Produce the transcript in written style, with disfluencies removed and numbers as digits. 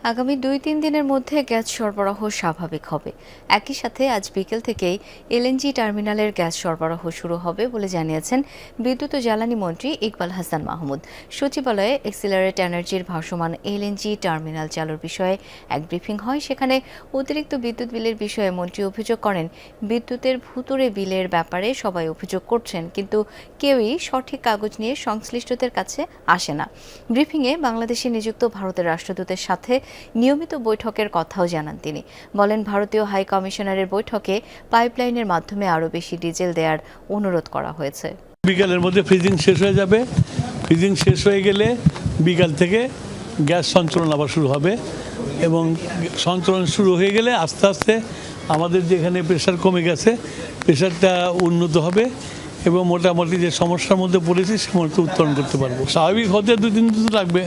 আগামী ২-৩ দিনের মধ্যে গ্যাস সরবরাহ স্বাভাবিক হবে। একই সাথে আজ বিকেল থেকেই এলএনজি টার্মিনালের গ্যাস সরবরাহ শুরু হবে বলে জানিয়েছেন বিদ্যুৎ ও জ্বালানি মন্ত্রী ইকবাল হাসান মাহমুদ। সচিবালয়ে এক্সিলারেট এনার্জির ভাসমান এলএনজি টার্মিনাল চালুর বিষয়ে এক ব্রিফিং হয়। সেখানে অতিরিক্ত বিদ্যুৎ বিলের বিষয়ে মন্ত্রী অভিযোগ করেন, বিদ্যুতের ভুতুড়ে বিলের ব্যাপারে সবাই অভিযোগ করছেন, কিন্তু কেউই সঠিক কাগজ নিয়ে সংশ্লিষ্টদের কাছে আসে না। ব্রিফিংয়ে বাংলাদেশে নিযুক্ত ভারতের রাষ্ট্রদূতের সাথে নিয়মিত বৈঠকের কথাও জানান তিনি। বলেন, ভারতীয় হাই কমিশনারের বৈঠকে পাইপলাইনের মাধ্যমে আরও বেশি ডিজেল দেওয়ার অনুরোধ করা হয়েছে। বিকালের মধ্যে ফ্রিজিং শেষ হয়ে যাবে। ফ্রিজিং শেষ হয়ে গেলে বিকাল থেকে গ্যাস সঞ্চালন আবার শুরু হবে এবং সঞ্চালন শুরু হয়ে গেলে আস্তে আস্তে আমাদের যেখানে প্রেশার কমে গেছে প্রেশারটা উন্নত হবে এবং মোটামুটি যে সমস্যার মধ্যে পড়েছি সে মধ্যে উত্তরণ করতে পারবো। স্বাভাবিক হতে 2-3 দিন লাগবে।